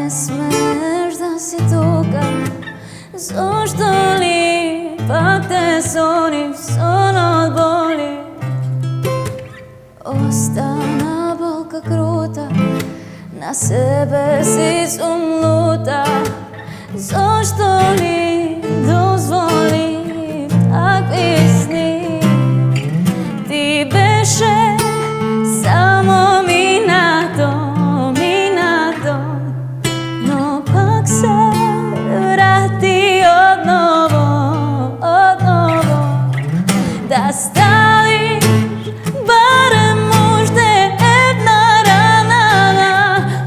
не смееш да си тука? Зошто ли пак те сонив сон од боли? Остана болка крута, на себе си сум лута. Зошто ли дозволи такви сни? Ти беше само минато, но пак се врати одново, да ставиш барем уште една рана на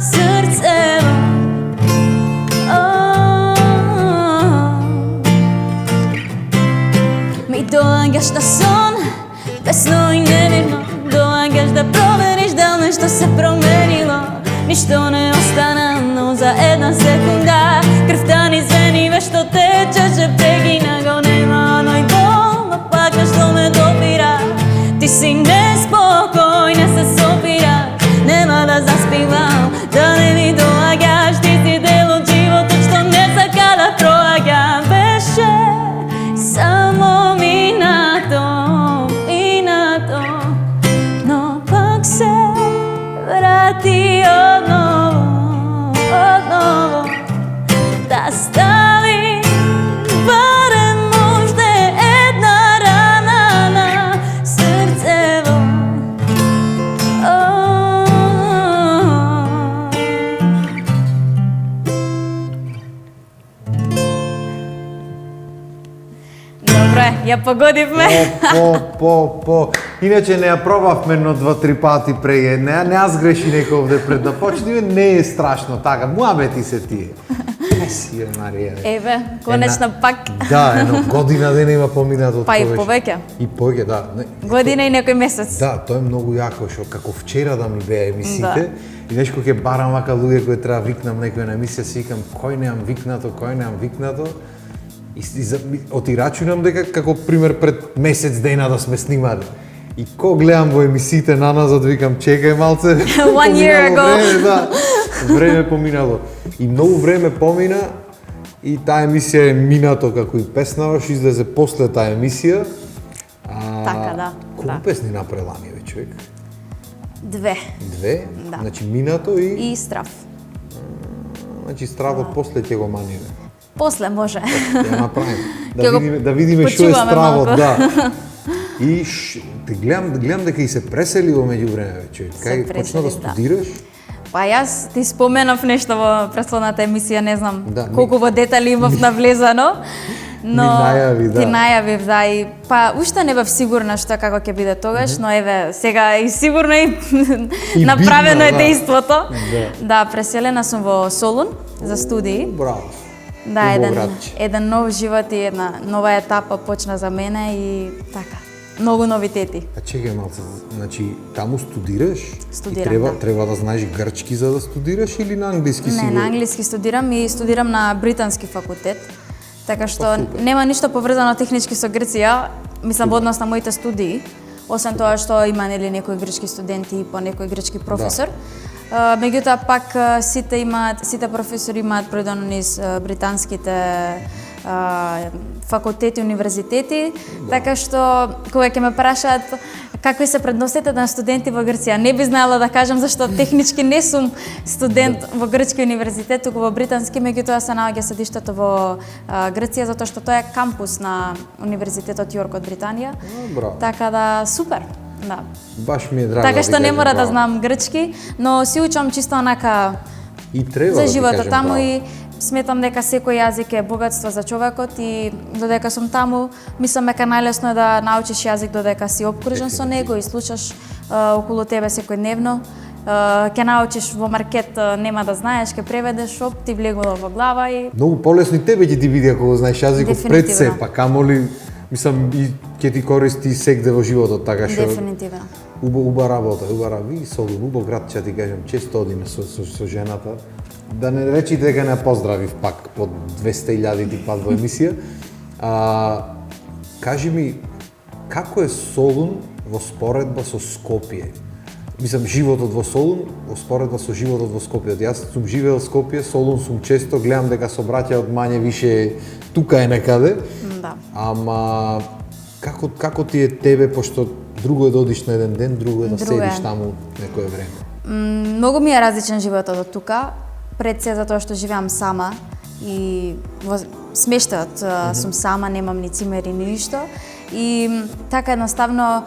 срцево. Ми доаѓаш на сон, бесно и невинно, доаѓаш да провериш дал нешто се променило. Ништо не остана, но за една секунда крвта ни звени, вешто течеше, прегина го нема, но и бол, но пак нешто ме допира. Ти си неспокојна, се сопираш, нема да заспивам, да не ми доаѓаш. Ти си дел од животот што не сака да проаѓа. Беше само минато, но пак се врати одново, да стави барем уште една рана на срцево. Добре, ја погодивме. Иначе не ја пробавме но 2-3 пати преге. Не аз греши некој овде пред да почнеме, не е страшно така. Муабети се тие. Сија Марија. Еве, конечно пак. Да, едно година дена има поминато од Па и тогаш. повеќе. И повеќе, да. Година и некој месец. Да, тоа е многу јако, што како вчера да ми беа емисиите. И нешко ќе барам вака луѓе кои треба викнам некој на емисија, си викам кој немам викнато. И отирачунам дека како пример пред месец дена да сме снимали. И ко гледам во емисиите на назад, викам чекај малце. 1 year ago. Време, да. Време поминало. И многу време помина и таа емисија е минато како и песнаваш, излезе после таа емисија. Така, да. Колку песни направила ми човек? 2. Да. Значи минато И страв. Значи стравот после ќе го маниве. После може. Ја направим. Ќе го Да видиме што е почуваме стравот, малку. да. И те гледам дека и се пресели во меѓувреме, човек. Кај почна да студираш? Па јас ти споменав нешто во претходната емисија, не знам колку во детали имав навлезано. Но ти најавив, да, и па уште не бев сигурна што како ќе биде тогаш, но еве сега и сигурно и направено е дејството. Да, преселена сум во Солун за студии. Браво. Да, еден нов живот и една нова етапа почна за мене и така. Многу новитети. А чекај малце, значи таму студираш? Студирам, и треба да знаеш грчки за да студираш или на англиски си? Не, на англиски студирам и студирам на британски факултет. Така што нема ништо поврзано технички со Грција, мислам во однос на моите студии, освен тоа што има нели некои грчки студенти и по некој грчки професор. Меѓутоа пак сите професори имаат предано низ британските факултети, универзитети, така што кога ќе ме прашаат какви се предностите на студенти во Грција, не би знаела да кажам зашто технички не сум студент во грчки универзитет, туку во британски, меѓутоа се наоѓа седиштето во Грција затоа што тоа е кампус на Универзитетот Јорк од Британија. Така да супер. Да. Баш ми е драго. Така што не мора да знам грчки, но си учам чисто онака и треба за животот таму и сметам дека секој јазик е богатство за човекот и додека сум таму, мислам дека најлесно е да научиш јазик додека си опкружен со него и слушаш околу тебе секојдневно. Ќе научиш во маркет, нема да знаеш, ќе преведеш, оп, ти влегува во глава и... Многу полесно и тебе ќе ти биде ако знаеш јазикот пред се, па камоли, мислам, и ќе ти користи сегде во животот, така што... Дефинитивно. Уба работа, ви Солун, убав град, ќе ти кажам, често одиме со жената. Да не речите дека не поздравив пак под 200.000 ти пат во емисија. Кажи ми, како е Солун во споредба со Скопје? Мислам, животот во Солун, споредно со животот во Скопје. Јас сум живеел во Скопје, Солун сум често, гледам дека сообраќајот мање више тука е некаде. Да. Ама како ти е тебе, пошто друго е да одиш на еден ден, друго е да седиш таму некое време? Многу ми е различен животот од тука, пред се затоа што живеам сама и во смештајот сум сама, немам ни цимери ни ништо. И така едноставно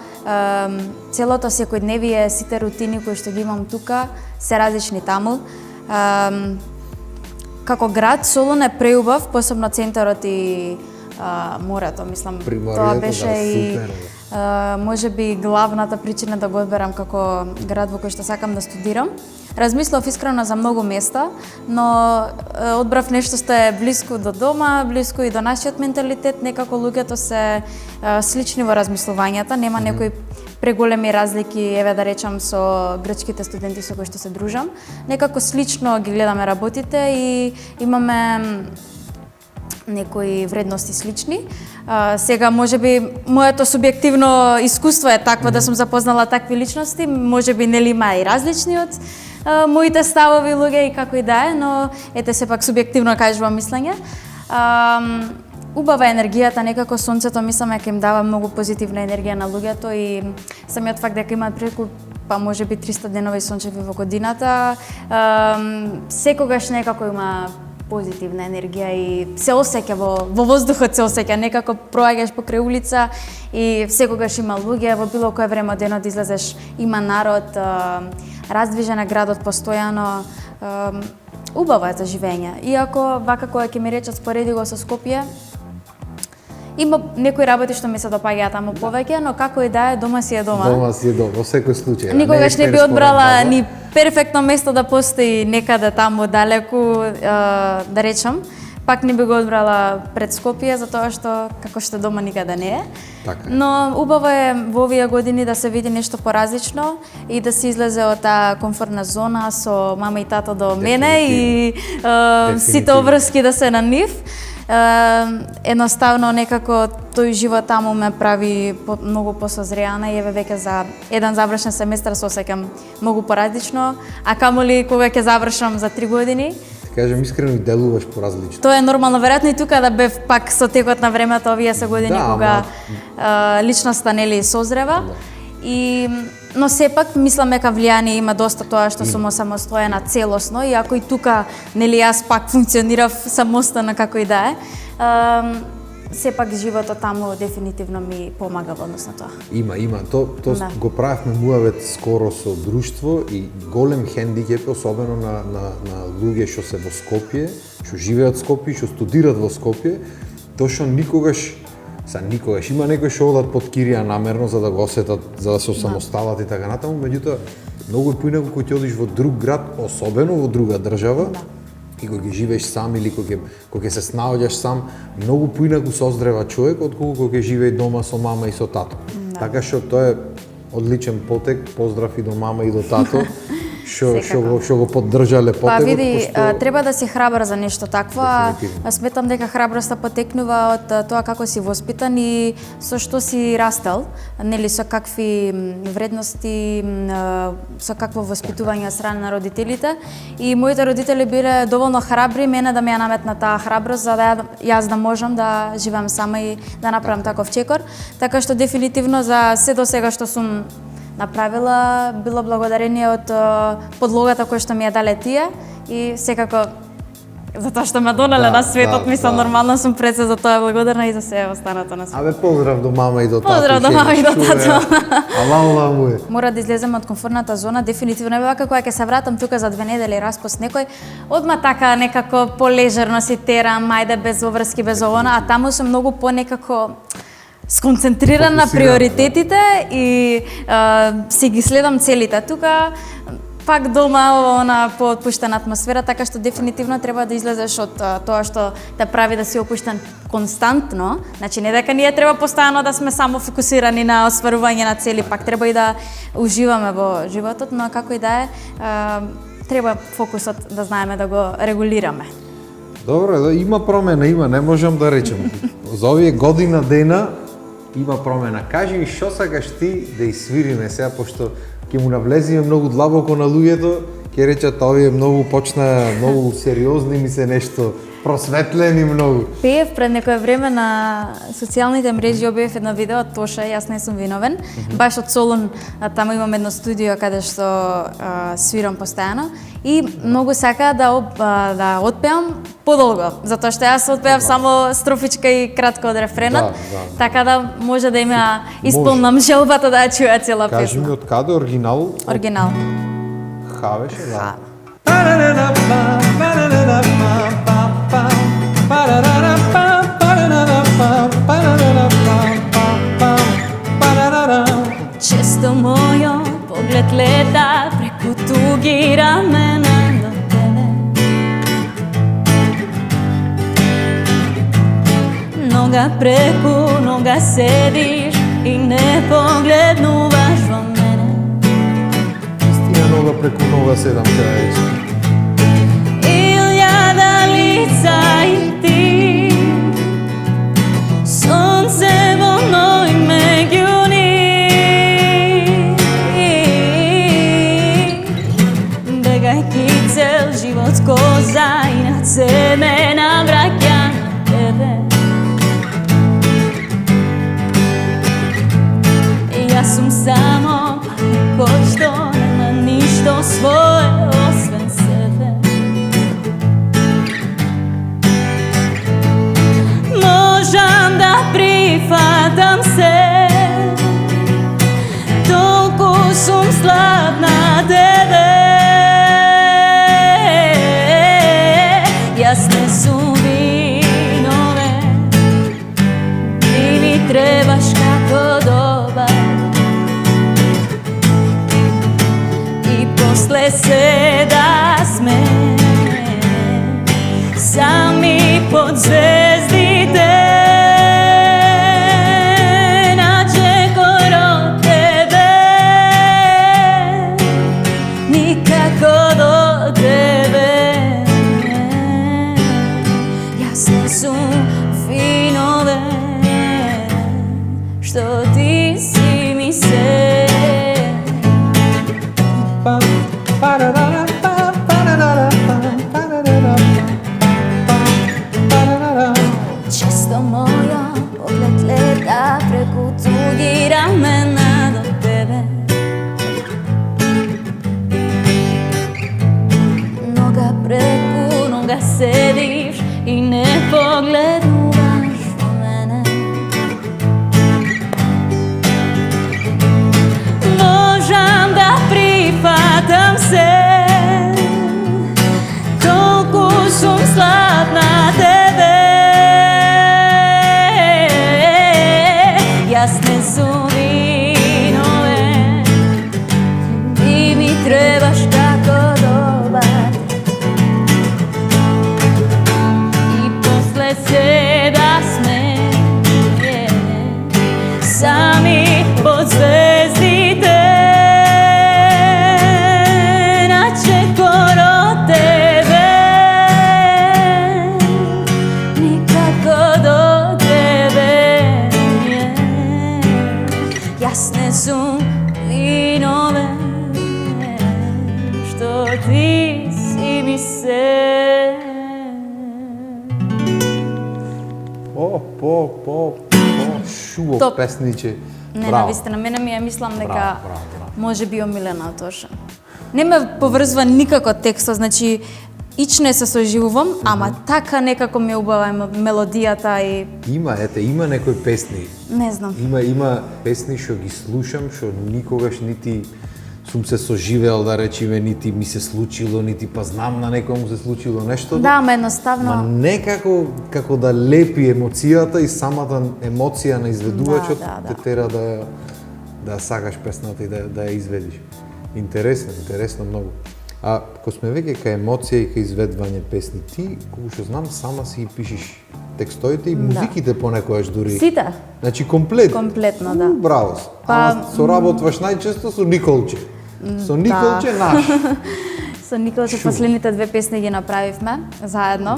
целото секојдневие, сите рутини кои што ги имам тука се различни таму. Како град Солун е преубав, посебно центарот и морето, мислам, тоа беше и можеби главната причина да го одберам како град во кој што сакам да студирам. Размислав искрено за многу места, но одбрав нешто што е блиску до дома, блиску и до нашиот менталитет, некако луѓето се слични во размислувањата, нема некои преголеми разлики, еве да речам со грчките студенти со кои што се дружам. Некако слично ги гледаме работите и имаме некои вредности слични. Сега можеби моето субјективно искуство е такво да сум запознала такви личности, можеби нели има и различни од моите ставови луѓе и како и да е, но ете сепак субјективно кажувам мислење. Убава енергијата, некако сонцето мислам дека им дава многу позитивна енергија на луѓето и самиот факт дека имаат преку па можеби 300 денови сончеви во годината, секогаш некако има позитивна енергија и се осеќа во воздухот, се осеќа, некако проаѓаш покрај улица и секогаш има луѓе, во било кое време од денот излезеш, има народ, раздвижен е градот постојано, убаво е за живење. Иако вака кога ќе ми речат спореди го со Скопје, има некои работи што ми се допаѓаат таму повеќе, но како и да е, дома си е дома. Дома си е дома, во секој случај. Никогаш не би одбрала ни перфектно место да постои некаде таму далеку, да речам. Пак не би го одбрала пред Скопје, затоа што како што дома никаде не е. Така е. Но убаво е во овие години да се види нешто поразлично и да се излезе од таа комфортна зона со мама и тато до мене и сите обврски да се на нив. Едноставно некако тој живот таму ме прави многу посозреана и еве веќе за еден завршен семестар се осеќам многу поразлично, а камоли кога ќе завршам за 3 години. Кажем искрено и делуваш поразлично. Тоа е нормално, веројатно и тука да бев пак со текот на времето, овие се години кога личноста нели созрева. Но сепак мислам дека влијание има доста тоа што сум самостојна целосно, иако и тука нели јас пак функционирав самостојно како и да е. Сепак животот таму дефинитивно ми помага во однос на тоа. Има. То да. Го правевме муавет скоро со друштво и голем хендикеп, особено на луѓе што се во Скопје, што живеат во Скопје, што студираат во Скопје, тоа што никогаш има некои што одат под кирија намерно за да го осетат, за да се самосталат и така натаму, меѓутоа многу е поинаку кога ќе одиш во друг град, особено во друга држава. Да. И кога ќе живееш сам или кога ќе се снаоѓаш сам, многу поинаку созрева човек отколку кога ќе живее дома со мама и со тато. Да. Така што тоа е одличен потек, поздрав и до мама и до тато. Што го поддржале потекот. Па види, треба да си храбар за нешто такво, сметам дека храброста потекнува од тоа како си воспитан и со што си растел, нели со какви вредности, со какво воспитување од страна на родителите. И моите родители биле доволно храбри мене да ми ја наметнат таа храброст за да јас да можам да живеам сама и да направам таков чекор. Така што дефинитивно за се до сега што сум направила било благодарение од подлогата која што ми ја дале тие и секако затоа што ме донале на светот, мислам нормално сум пред се за тоа благодарна и за се останато на светот. Абе поздрав до мама и до тато. Поздрав до мама и до тато. Алала му е. Мора да излезем од комфортната зона, дефинитивно вака кога ќе се вратам тука за 2 недели распост некој, одма така некако полежерно си терам, ајде без обврски, без овона, а таму сум многу по некако сконцентриран на приоритетите и си ги следам целите. Тука пак дома на поотпуштена атмосфера, така што дефинитивно треба да излезеш од тоа што те прави да си опуштен константно. Значи не дека ние треба постојано да сме само фокусирани на остварување на цели, пак треба и да уживаме во животот, но како и да е, треба фокусот да знаеме да го регулираме. Добро, има промена, не можам да речем. За овие година дена има промена. Кажи ми што сакаш ти да изсвириме сега, пошто ќе му навлезиме многу длабоко на луѓето, ќе речат овие многу почна многу сериозни ми се нешто просветлени многу. Пеев пред некое време на социјалните мрежи, објавив едно видео од Тоша, јас не сум виновен. Баш од Солун, таму имам едно студио каде што свирам постојано и многу сака да отпеам подолго, затоа што јас отпеав само строфичка и кратко од рефренот, така да може да има исполнам желбата да ја чуја цела песна. Кажи ми од каде оригинал? Оригинал. Ха беше, да. Често мојот поглед лета преку туги рамена до тебе. Нога преку нога седиш и не погледнуваш во мене. Истина нога преку нога седам сега вече. Илјада лица и ти, сонце во мој меѓу нив. Бегајќи цел живот коза и на себе навраќа на тебе. Јас сум само кој што нема ништо свое освен себе. Можам да прифатам се, толку сум слаб на тебе. Јас не сум виновен, ти ми требаш како добар. И после се да сме сами под звездите, на чекор од тебе, никако до тебе. Јас не сум виновен, што ти си ми се. Често мојот поглед лета преку туги рамена до тебе. Нога преку нога седиш и не погледнуваш во мене. Можам да прифатам се, толку сум слаб на тебе. Јас не сум виновен, ти ми требаш како добар. И после се да сме сами под звездите, на чекор од тебе, никако до тебе. Јас не сум виновен, што ти си ми се. Шубов Топ. песниче. Не, Браво. навистина, мене ми ја мислам дека Браво. може би омилена од Тоша. Не ме поврзува никако текстот, значи ичне се соживувам, ама така некако ми е убава мелодијата и Има некои песни. не знам. Има песни што ги слушам, што никогаш нити сум се соживеал, да речеме, нити ми се случило, нити па знам на некому се случило нешто. Да, ама Ма едноставно. некако како да лепи емоцијата и самата емоција на изведувачот Да. те тера да ја сакаш песната и да ја изведиш. Интересно многу. А кога сме веќе кај емоција и кај изведување песни, ти, колку што знам, сама си ги пишеш текстоите и музиките понекогаш дури. Сите? Значи комплет. Комплетно, да. Браво. Ама соработваш најчесто со Николче. Со Николче наш. Со Николче последните две песни ги направивме заедно.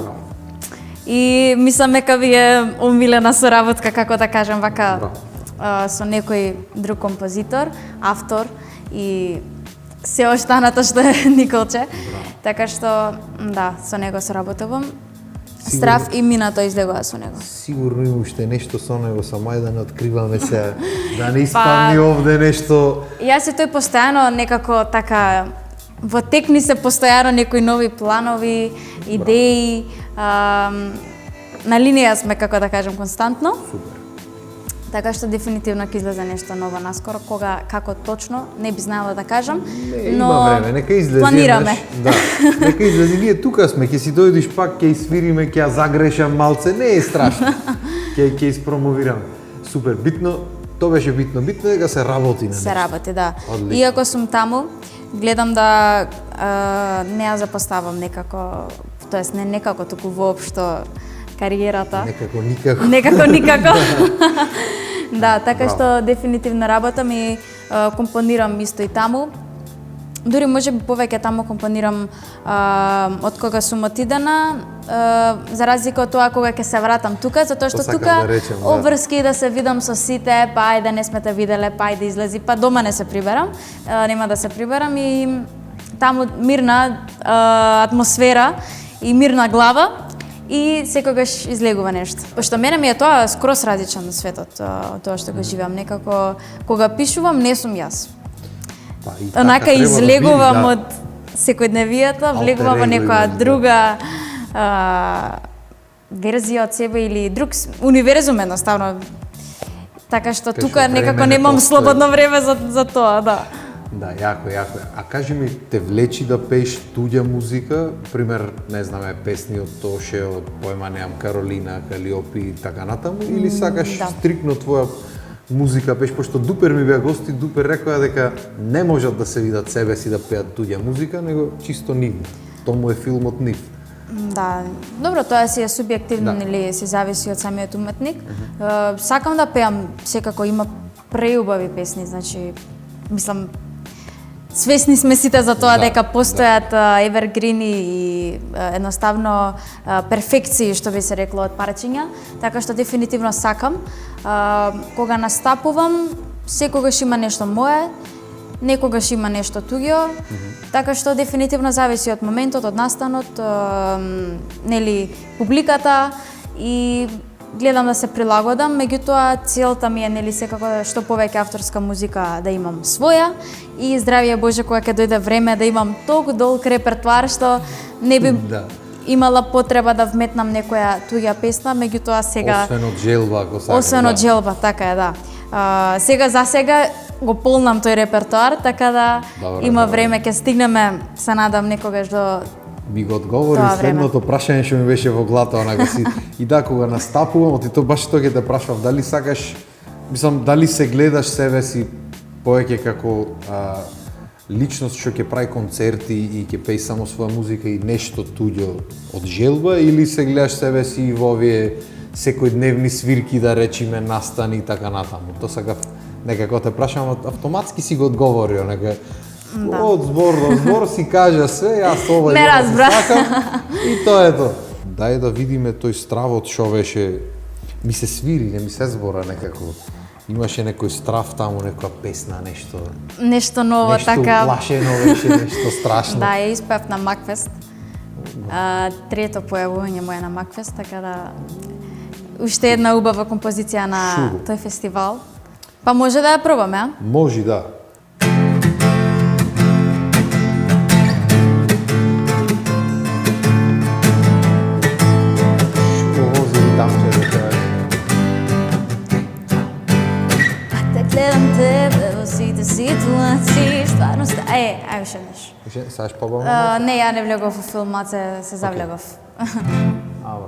И мислам дека ви е омилена соработка, како да кажам вака, со некој друг композитор, автор. и се останато што е Николче. Така што, да, со него соработувам. Страв и минато излегува со него. Сигурно има уште нешто со него, само да не откриваме се, да не испадне овде нешто. Јас и тој постојано некако така во текни се постојано некои нови планови, идеи, на линија сме, како да кажем, константно. Супер. Така што дефинитивно ќе излезе нешто ново наскоро, кога, како точно, не би знаела да кажам, но има време, нека излезе. планираме. Да, нека излезе, ние тука сме, ќе си дојдеш пак, ќе свириме, ќе ја загрешам малце, не е страшно. ќе испромовирам. Супер, битно, тоа беше битно е дека се работи на нешто. Се работи, да. Одлично. Иако сум таму, гледам да не ја запоставам некако, тоест не некако, туку воопшто кариерата. Некако никако. Да, така што дефинитивно работам и компонирам исто и таму. Дури може би повеќе таму компонирам од кога сум отидена, за разлика од тоа кога ќе се вратам тука, затоа што тука обврски да се видам со сите, па ајде не сме те виделе, па ајде излези, па дома не се приберам, нема да се приберам и таму мирна атмосфера и мирна глава и секогаш излегува нешто. Пошто мене ми е тоа скрос различен на светот, тоа што го живеам. Некако, кога пишувам, не сум јас. Онака излегувам од секојдневијата, влегувам во некоја друга верзија од себе или друг универзум едноставно. Така што тука некако немам слободно време за тоа, да. Да, јако. А кажи ми, те влечи да пееш туѓа музика? Пример, не знаме, песни од Тоше, од појма неам Каролина, Калиопи и така натаму? Или сакаш стрикно твоја музика пееш? Пошто Дупер ми беа гости, Дупер рекоа дека не можат да се видат себе си да пеат туѓа музика, него чисто нивно. Тому е филмот нив. Да, добро, тоа си е субјективно или си зависи од самиот уметник. Сакам да пеам, секако има преубави песни, значи, мислам, свесни сме сите за тоа дека постојат евергрини и едноставно перфекции, што би се рекло од парчиња, така што дефинитивно сакам. Кога настапувам, секогаш има нешто мое, некогаш има нешто туѓо, така што дефинитивно зависи од моментот, од настанот, нели, публиката и гледам да се прилагодам, меѓутоа целта ми е нели секако што повеќе авторска музика да имам своја и здравје Боже кога ќе дојде време да имам толку долг репертоар што не би имала потреба да вметнам некоја туѓа песна, меѓутоа сега освен од желба, ако сакам. Освен од желба, така е, да. Сега за сега го полнам тој репертоар, така да има време, ќе стигнеме, се надам некогаш до ми го одговори следното прашање што ми беше во главата, онака си. И да, кога настапувам, оти тоа баш тоа ќе те прашав, дали сакаш, мислам, дали се гледаш себе си повеќе како личност што ќе прави концерти и ќе пее само своја музика и нешто туѓо од желба, или се гледаш себе си во овие секојдневни свирки, да речиме, настани и така натаму. Тоа сакав некако те прашам, автоматски си го одговори, онака. Од збор до збор си кажа све, јас ова не разбра. Сакам и тоа е тоа. Дај да видиме тој стравот што беше, ми се свири, не ми се збора некако. Имаше некој страв таму, некоја песна, нешто. Нешто ново, така. Нешто уплашено беше, нешто страшно. Да, ја испев на Макфест. Трето појавување моја на Макфест, така да уште една убава композиција на тој фестивал. Па може да ја пробаме, а? Може, да. Гледам тебе во сите ситуации, стварно ај уште неш. Саш побавно? Не, ја не влегов во филмот, се завлегов.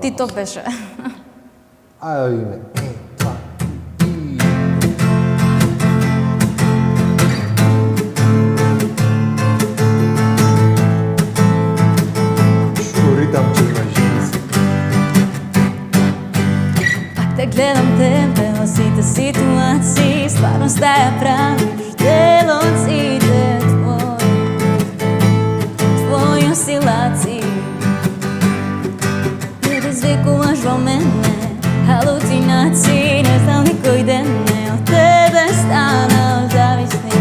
Ти топ беше. Ајде име. Гледам тебе во сите ситуации, стварно стаја правиш дел од сите твои осцилации. Предизвикуваш во мене халуцинации, не знам никој ден не од тебе станал зависник.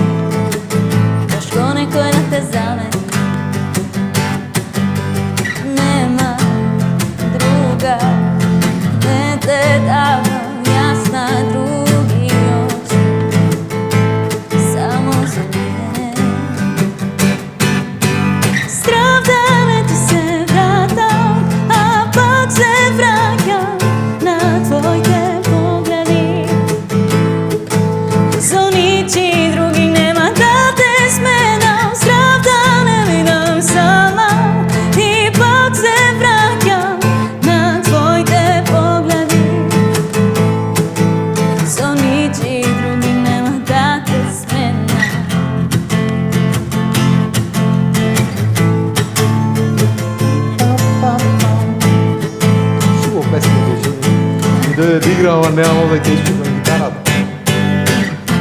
играм, ама немам овде ќе испукам гитарата.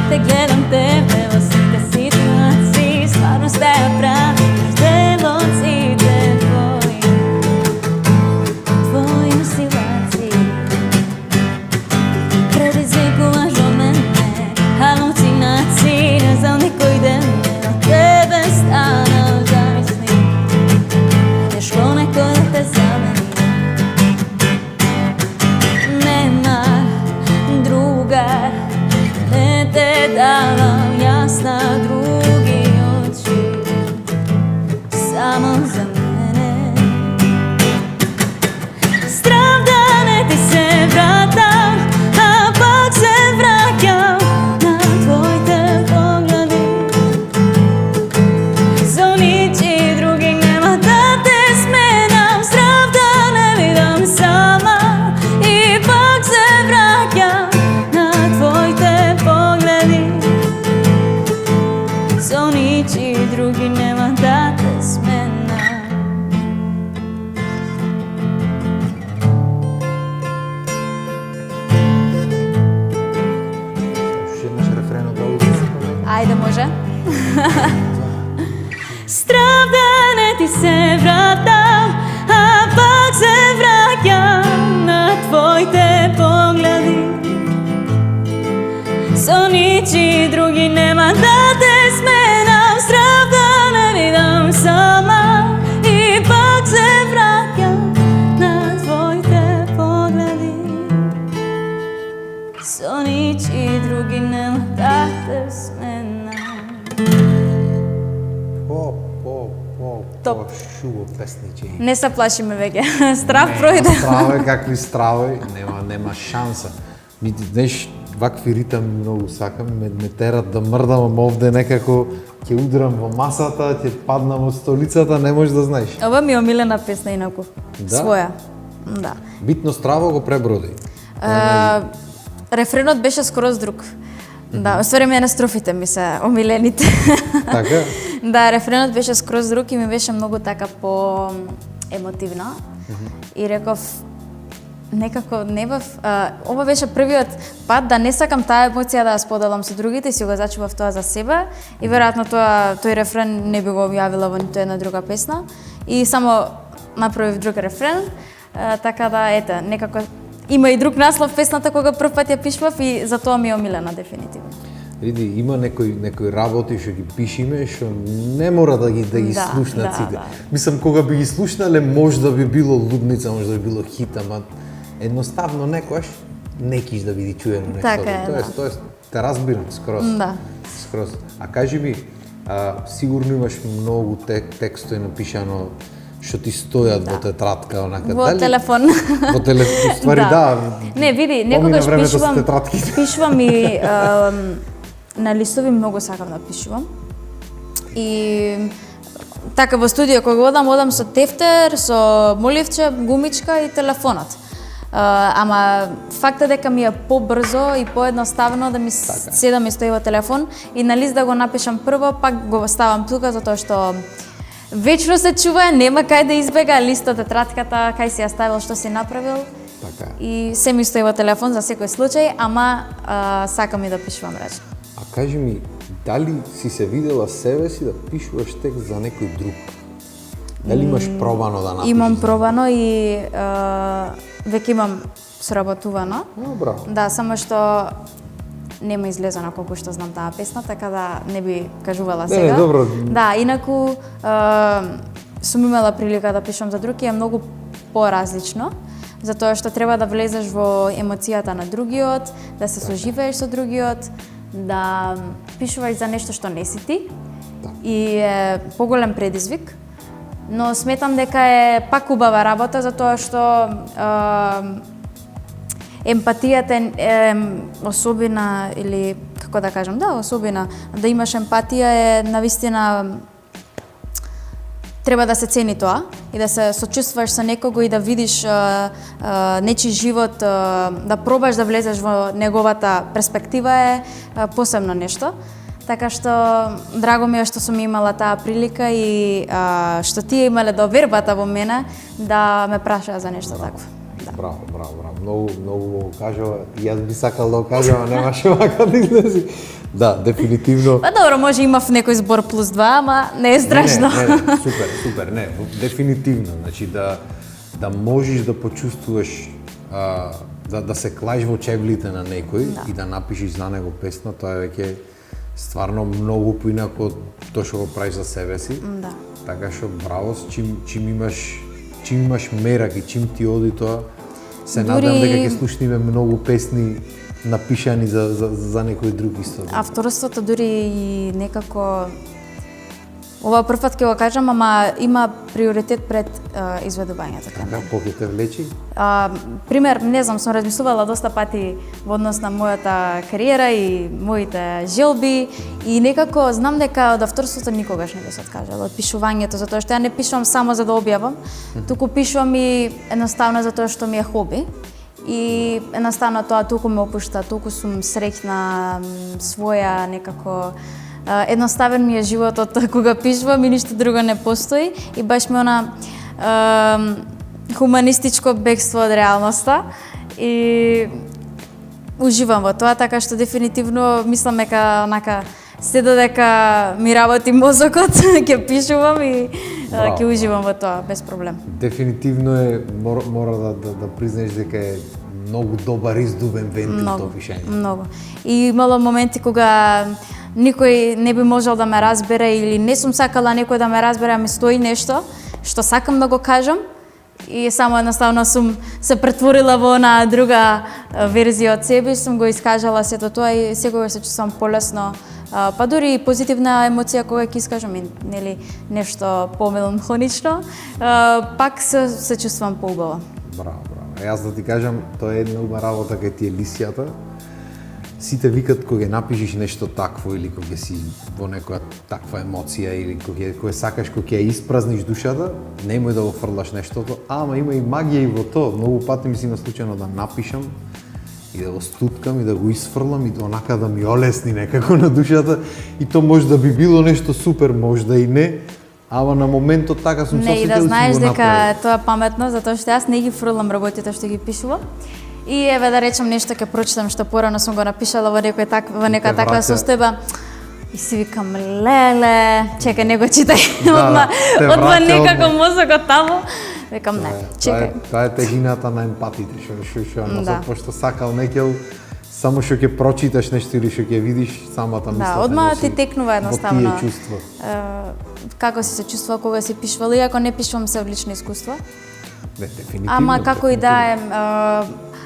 Те гледам тебе во сите ситуации, стварноста ја правиш делоците твои силаци. Предизвикуваш од мене халуцинации, не знам некој ден од тебе станал зависни. Тешко некој да те замени. Нема друга, не те давам јасна други очи, само за мене. Страв да не ти се вратам, а пак се враќам на твоите погледи. За ничи други нема да те сменам. Страв да не видам сама и пак се враќам на твоите погледи. За ничи други нема да те сменам. Уште еднаш рефренот да узмем. Ајде, може. Страв да не ти се вратам, а пак се враќам на твоите погледи. Со ничи други нема да те сменам. Страв да не видам сама и пак се враќам на твоите погледи. Со ничи други нема да те сменам. Топ. Шубо песниче. Не се плашиме веќе. Страв пројде. Страве, какви страве, нема шанса. Знаеш, вакви ритами многу сакам, ме терат да мрдам овде некако, ќе удрам во масата, ќе паднам од столицата, не можеш да знаеш. Ова ми е омилена песна инаку. Да? Своја. Да. Битно страво го преброди. Рефренот беше скроз друг. Да, оствари мене строфите ми се омилените. Така? Да, рефренот беше скроз друг и ми беше многу така по емотивна. И реков, некако не бев, ова беше првиот пат да не сакам таа емоција да ја споделам со другите и си го зачував тоа за себе и веројатно тој рефрен не би го објавила во ниту една друга песна и само направив друг рефрен, така да ете, некако има и друг наслов песната кога прв пат ја пишував и затоа ми е омилена дефинитивно. Види, има некои работи што ги пишиме, што не мора да ги Да, слушнат да, сите. да. Мислам, кога би ги слушнале, може да би било лудница, може да би било хит, ама едноставно некојаш не киш да биде чуено нешто. Така е, да. Тоест, те разбирам скроз. Да. Скроз. А кажи ми, сигурно имаш многу текстови напишано што ти стојат во тетрадка, онака. Во телефон. Во телефон, ствари да. Не, види, помина некогаш времето со пишувам, тетратките. пишувам и на листови многу сакам да пишувам. И така во студио кога одам со тефтер, со моливче, гумичка и телефонот. Ама факт е дека ми е побрзо и поедноставно да ми седам и стои во телефон и на лист да го напишам прво, пак го ставам тука затоа што вечно се чува, нема кај да избега листот, тетратката, кај си ја ставил, што си направил. Така. И се ми стои во телефон за секој случај, ама сакам и да пишувам речи. А кажи ми, дали си се видела себе си да пишуваш текст за некој друг? Дали имаш пробано да напишеш? Имам пробано и веќе имам сработувано. Браво. Да, само што нема излезена колку што знам таа песна, така да не би кажувала сега. Не, добро. Да, инаку сум имала прилика да пишам за друг и е многу поразлично, затоа што треба да влезеш во емоцијата на другиот, да се соживееш со другиот, да пишуваш за нешто што не си ти и е поголем предизвик. Но сметам дека е пак убава работа затоа што емпатијата е особина или како да кажам, да, особина. Да имаш емпатија е навистина треба да се цени тоа и да се сочувствуваш со некого и да видиш нечи живот, да пробаш да влезеш во неговата перспектива е посебно нешто. Така што драго ми е што сум имала таа прилика и што тие имале довербата во мене да ме прашаа за нешто такво. браво. Многу го кажува. И јас би сакал да го кажам, а немаше вака да излези. Да, дефинитивно. Па добро, може имав некој збор плюс 2, ама не е страшно. Не, супер, не, дефинитивно. Значи да можеш да почувствуваш да се клаиш во чевлите на некој и да напишеш за него песна, тоа е веќе стварно многу поинако од тоа што го правиш за себе си. Да. Така што браво, чим имаш мерак и чим ти оди тоа, се надам дека ќе слушниме многу песни напишани за некој друг исто. Авторството дури и некако ова првпат ќе го кажам, ама има приоритет пред изведувањето. Така, поќе те влечи? Пример, не знам, сум размислувала доста пати во однос на мојата кариера и моите желби и некако знам дека од авторството никогаш не би се откажала, од пишувањето, затоа што ја не пишувам само за да објавам, туку пишувам и едноставно затоа што ми е хоби. И едноставно тоа толку ме опушта, толку сум среќна, своја некако едноставен ми е животот кога пишувам и ништо друго не постои и баш ми она хуманистичко бегство од реалноста и уживам во тоа, така што дефинитивно мислам дека онака се додека ми работи мозокот ќе пишувам и ќе уживам во тоа без проблем. Дефинитивно е мора да признаеш дека е многу добар издубен вентил тоа пишење. Многу. И имало моменти кога никој не би можел да ме разбере или не сум сакала некој да ме разбере, а ми стои нешто што сакам да го кажам и само едноставно сум се претворила во она друга верзија од себе и сум го искажала сето тоа и секогаш се чувствам полесно. Па дури и позитивна емоција кога ќе искажам нели нешто помеланхонично, пак се чувствам поубаво. Браво. Јас да ти кажам, тоа е една убава работа кај ти е лисијата. Сите викат кога напишеш нешто такво или кога си во некоја таква емоција или кога сакаш кога ќе испразниш душата, немој да го фрлаш нештото, ама има и магија и во тоа. Многу пати ми си на случајно да напишам и да го стуткам и да го исфрлам и онака да ми олесни некако на душата и то може да би било нешто супер, може да и не, ама на моментот така сум сосетил и да знаеш дека тоа е паметно, затоа што јас не ги фрлам работите што ги пишувам. И еве да речам нешто ќе прочитам што порано сум го напишала во некоја таква состојба. И си викам, леле, чекај, не го читај, одма некако мозокот таму. Викам, не, чекај. Тоа е тегината на емпатите, што пошто сакал некел, само што ќе прочиташ нешто или што ќе видиш, самата мисла. Да, одма ти текнува едноставно. Во тие чувства. Како си се чувствувал кога си пишувал, иако не пишувам се од лично искуство. Не, дефинитивно. Ама како и да е,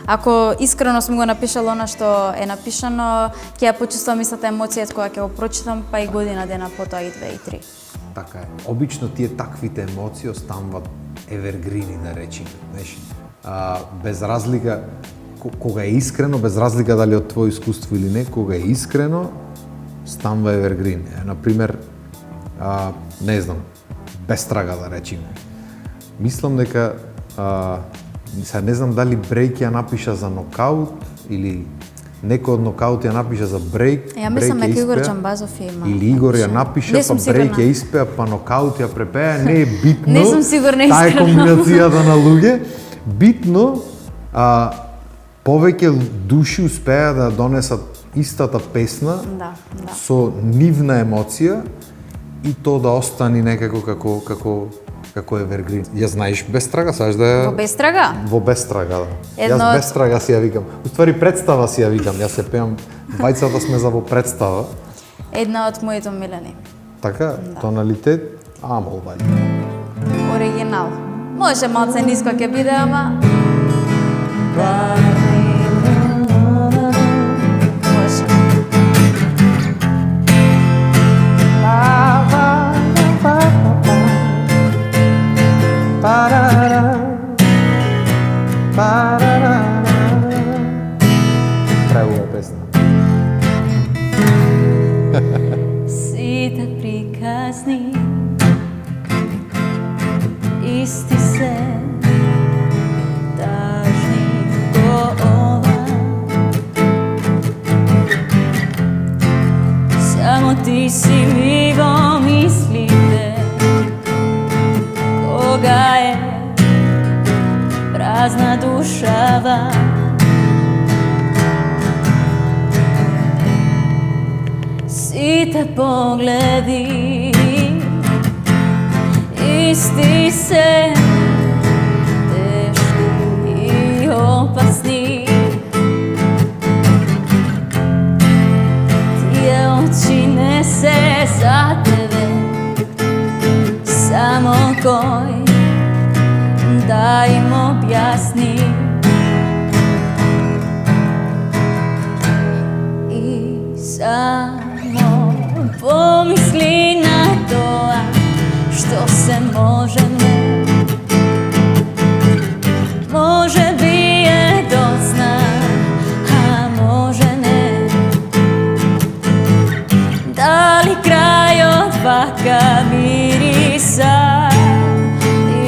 ако искрено сум го напишала она што е напишано, ќе ја почувствувам истата емоција кога ќе го прочитам, па и година дена потоа и 2 и 3. Така е. Обично тие таквите емоции остануваат евергрини, да речеме, знаеш. Без разлика кога е искрено, без разлика дали од твое искуство или не, кога е искрено, станува евергрин. Например, не знам, без трага да речеме. Мислам дека не знам дали Брейк ја напиша за нокаут или некој од нокаут ја напиша за Брейк. Ја мислам дека Игор Џамбазов има. Или Игор ја напиша, па Брейк ја испеа, па нокаут ја препеа, не е битно. Не сум сигурна таа искрено. Таа е комбинацијата на луѓе. Битно, повеќе души успеа да донесат истата песна со нивна емоција и то да остани некако како евергрин. Ја знаеш без трага, сакаш да ја... Во без трага? Во без трага, да. Јас без трага си ја викам. Уствари представа си ја викам, јас се пеам, двајцата сме за во представа. Една од моите омилени. Така, тоналитет, амол бај. Оригинал. Може малце ниско ќе биде, ама... Може. Прегува песна. Сите приказни исти се тажни ко ова. Само ти си ми во мислите кога е prazna dušava. Site pogledi, isti se, teški i opasni. Tije oči nese za tebe, samo koji da im objasni. I samo pomisli na to, što se može ne, može bije do sna, a može ne. Da li kraj od vaka mirisa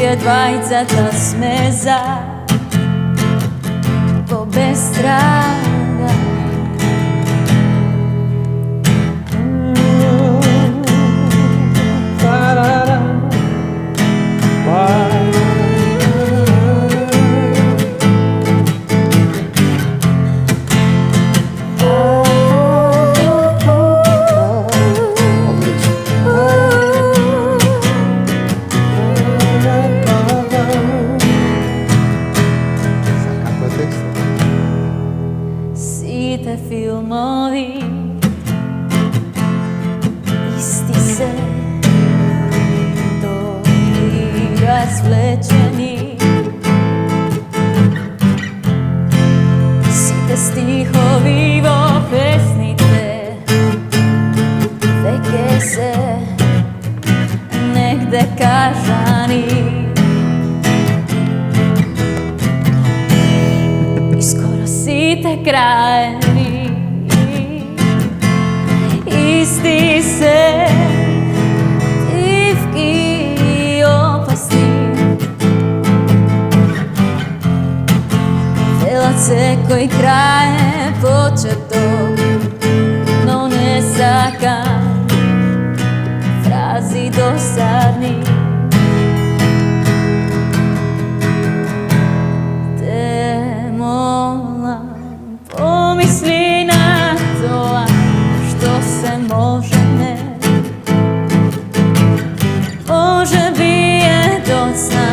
je dvajica ta smeza po bestraga. Site filmovi, isti se, dobri razvlečeni. Site stihovi vo pesnice, veke se negde kažani. Site krajevi, isti se, tivki i opasni. Velace koji kraje početok, no ne saka, frazi dosadni. Pomisli na to, što se može ne, može bije do sna,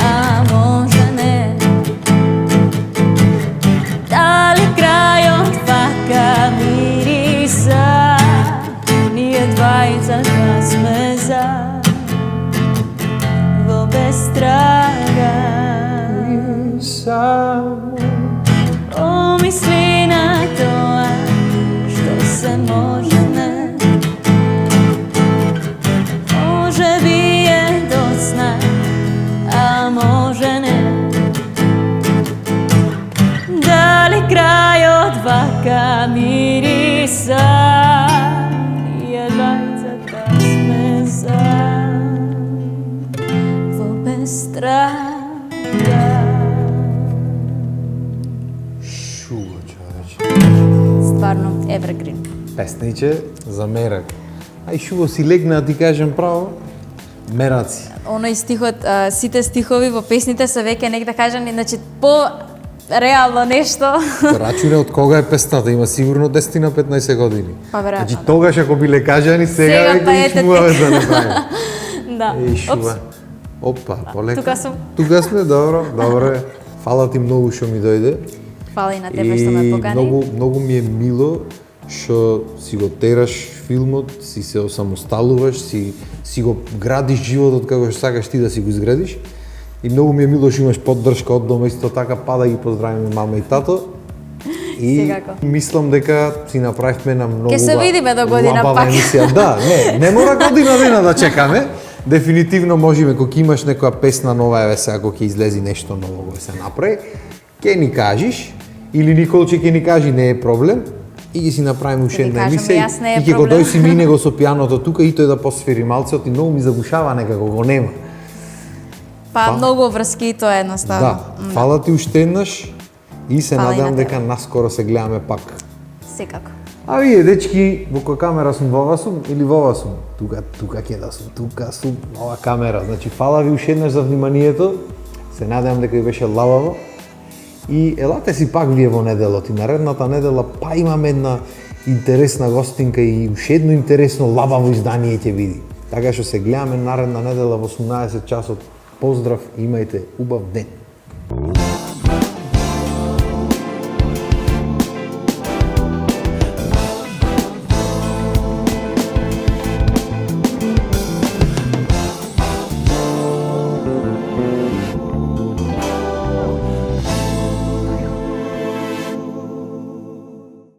a može ne. Da li kraj od vaka mirisa nije dvajica ta smeza vo bestraga. Pomisli na to, što se može ne, može bije do sna, a može ne. Da li kraj od vaka mirisa je dvajica ta smeza vo bestraga. Stvarno, evergreen. Песниче за мерак. Ај шуво си легна, ти кажем право, мераци. Оној стихот, сите стихови во песните се веќе негде кажани, значи по реално нешто. Рачуне од кога е песната, има сигурно 10 на 15 години. Па веројатно. Значи тогаш ако биле кажани, сега Сега па веќе ете шумуваме за направи. Да. Еј шува. Опа, полека. Тука сум. Тука сме, добро, добро е. Фала ти многу што ми дојде. Фала и на тебе што ме покани. Многу ми е мило што си го тераш филмот, си се осамосталуваш, си го градиш животот како што сакаш ти да си го изградиш. И многу ми е мило што имаш поддршка од дома, исто така пада ги поздравиме мама и тато. И Секако. мислам дека си направивме на многу Ке се видиме до година убава пак. емисија. Да, не мора година дена да чекаме. Дефинитивно можеме, кога имаш некоја песна нова, еве сега кога ќе излези нешто ново го се направи, ќе ни кажиш, или Николче ќе ни кажи, не е проблем, и ќе си направиме уште една емисија и ќе го дојси мине го со пианото тука и тој да посвири малце, и многу ми забушава некако, го нема. Па многу врски и тоа едноставно. Да, фала ти уште еднаш и се Фала и надевам на дека наскоро се гледаме пак. Секако. А вие, дечки, во која камера сум, вова сум или вова сум? Тука ќе да сум, тука сум, ова камера. Значи, фала ви уште еднаш за вниманието. Се надевам дека ви беше лабаво. И елате си пак вие во неделот и наредната недела па имаме една интересна гостинка и уште едно интересно лабаво издание ќе види. Така што се гледаме наредна недела во 18 часот. Поздрав, имајте убав ден.